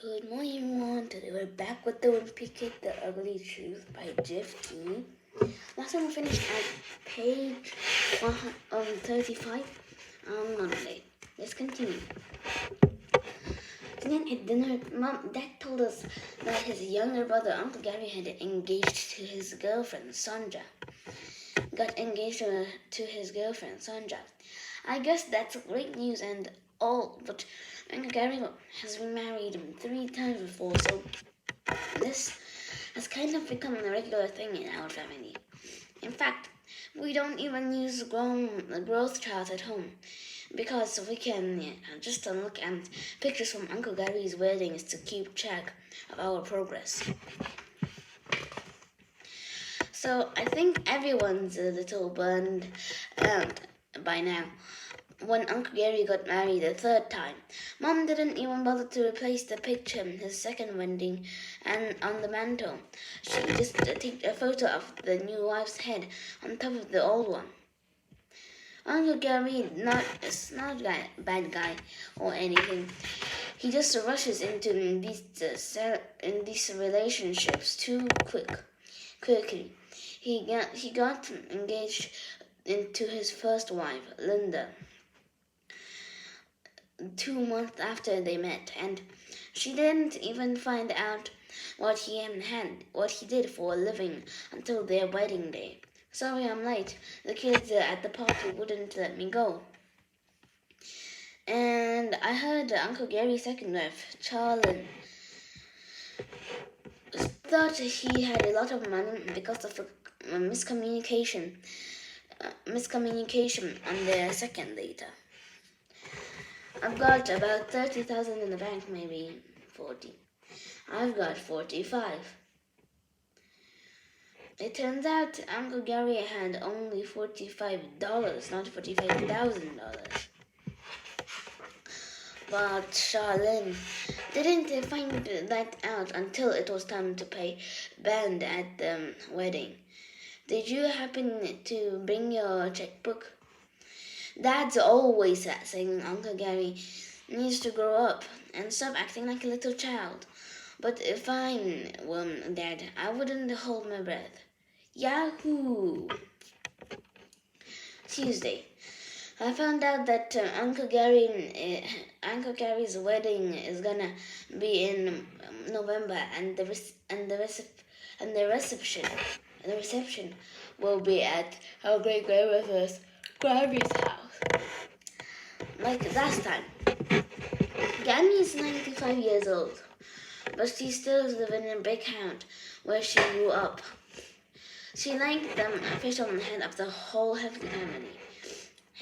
Good morning, everyone. Today we're back with the Wimpy Kid, The Ugly Truth by Jeff Keeney. Last time we finished at page 35. Not late. Let's continue. Then at dinner, Dad told us that his younger brother, Uncle Gary, had engaged to his girlfriend, Sandra. Got engaged to his girlfriend, Sandra. I guess that's great news and all, but Uncle Gary has been married 3 times before, so this has kind of become a regular thing in our family. In fact, we don't even use growth charts at home because we can just look at pictures from Uncle Gary's weddings to keep track of our progress. So I think everyone's a little burned out by now. When Uncle Gary got married the 3rd time, Mom didn't even bother to replace the picture in his second wedding and on the mantle. She just took a photo of the new wife's head on top of the old one. Uncle Gary is not a bad guy or anything. He just rushes into these relationships too quickly. He got engaged to his first wife, Linda, 2 months after they met, and she didn't even find out what he did for a living until their wedding day. Sorry I'm late. The kids at the party wouldn't let me go. And I heard Uncle Gary's second wife, Charlene, thought he had a lot of money because of a miscommunication on their second later. I've got about 30,000 in the bank, maybe 40. I've got 45. It turns out Uncle Gary had only $45, not $45,000. But Charlene didn't find that out until it was time to pay band at the wedding. Did you happen to bring your checkbook? Dad's always saying Uncle Gary needs to grow up and stop acting like a little child. But if I'm Dad, I wouldn't hold my breath. Yahoo! Tuesday. I found out that Uncle Gary's wedding is gonna be in November, and the reception will be at our great grandmother's Grammy's house. Like last time. Gammy is 95 years old, but she still lives in a big house where she grew up. She like the official head of the whole Hefty family.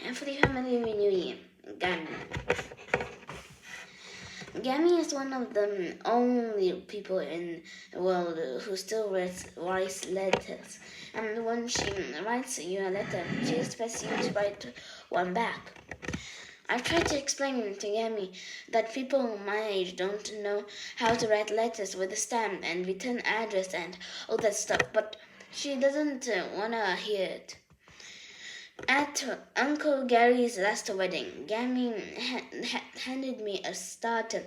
Hefty family reunion. Gammy. Gammy is one of the only people in the world who still writes letters. And when she writes you a letter, she expects you to write one back. I've tried to explain to Gammy that people my age don't know how to write letters with a stamp and return address and all that stuff, but she doesn't wanna hear it. At Uncle Gary's last wedding, Gammy handed me a starter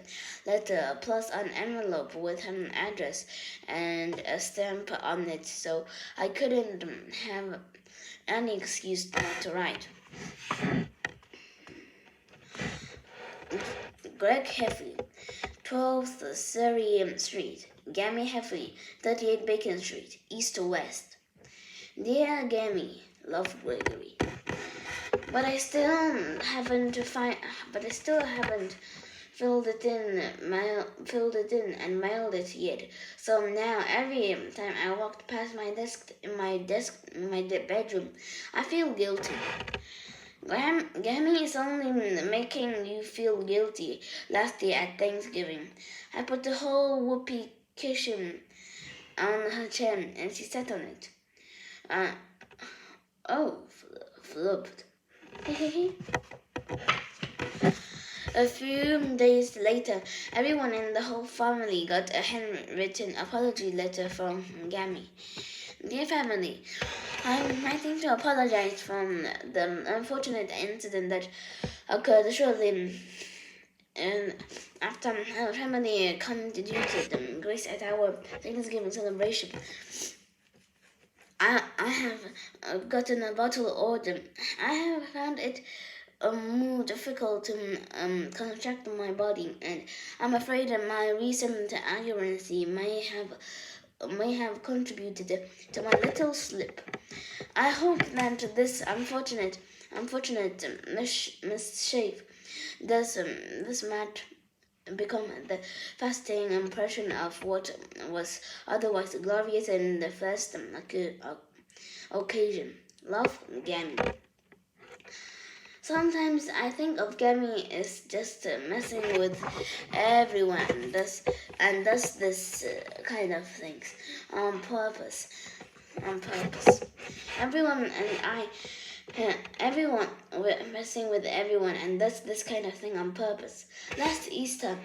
letter plus an envelope with her address and a stamp on it, so I couldn't have any excuse not to write. Greg Heffley, 12th Surrey Street. Gammy Heffley, 38 Bacon Street, East to West. Dear Gammy, love Gregory. But I still haven't filled it in and mailed it yet. So now every time I walk past my bedroom, I feel guilty. Gammy is only making you feel guilty. Last year at Thanksgiving, I put the whole whoopee cushion on her chin and she sat on it. Flopped. A few days later, everyone in the whole family got a handwritten apology letter from Gammy. Dear family, I'm writing to apologize for the unfortunate incident that occurred shortly and after our family contributed grace at our Thanksgiving celebration, I have gotten a bottle order. I have found it more difficult to construct my body, and I'm afraid that my recent accuracy may have contributed to my little slip. I hope that this unfortunate misshape does not become the fasting impression of what was otherwise glorious in the first occasion. Love, Gammy. Sometimes I think of Gammy as just messing with everyone, does this kind of things on purpose. On purpose. Everyone and I everyone messing with everyone and does this kind of thing on purpose. Last Easter,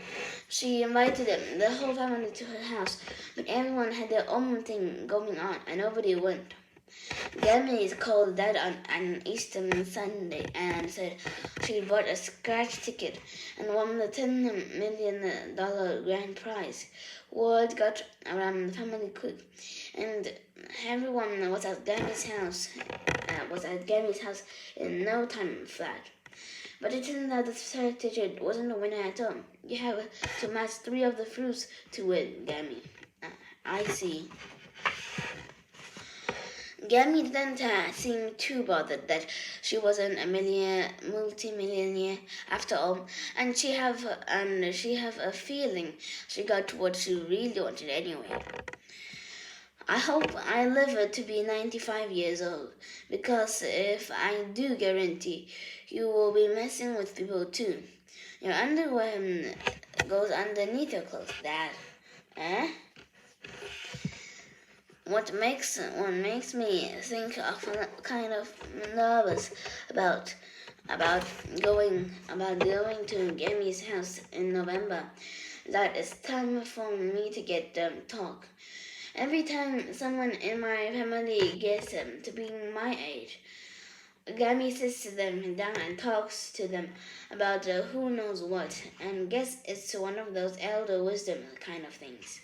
she invited the whole family to her house, but everyone had their own thing going on and nobody went. Gammy called Dad on an Easter Sunday and said she bought a scratch ticket and won the $10 million grand prize. Word got around the family quick, and everyone was at Gammy's house. In no time flat. But it turned out the scratch ticket wasn't a winner at all. You have to match 3 of the fruits to win, Gammy. I see. Gammy didn't seem too bothered that she wasn't a multi-millionaire after all, and she have a feeling she got what she really wanted anyway. I hope I live to be 95 years old, because if I do, guarantee you will be messing with people too. Your underwear goes underneath your clothes, Dad. Eh? What makes me think of kind of nervous about going to Gammy's house in November. That it's time for me to get talk. Every time someone in my family gets to be my age, Gammy sits them down and talks to them about who knows what, and guess it's one of those elder wisdom kind of things.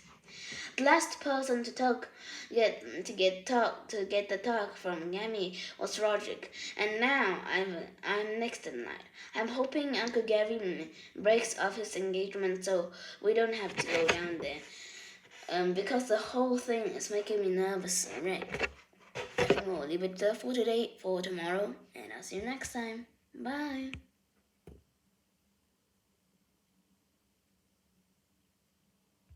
The last person to get the talk from Gammy was Roderick, and now I'm next in line. I'm hoping Uncle Gary breaks off his engagement so we don't have to go down there. Because the whole thing is making me nervous, Rick. I think we'll leave it there for today, for tomorrow, and I'll see you next time. Bye.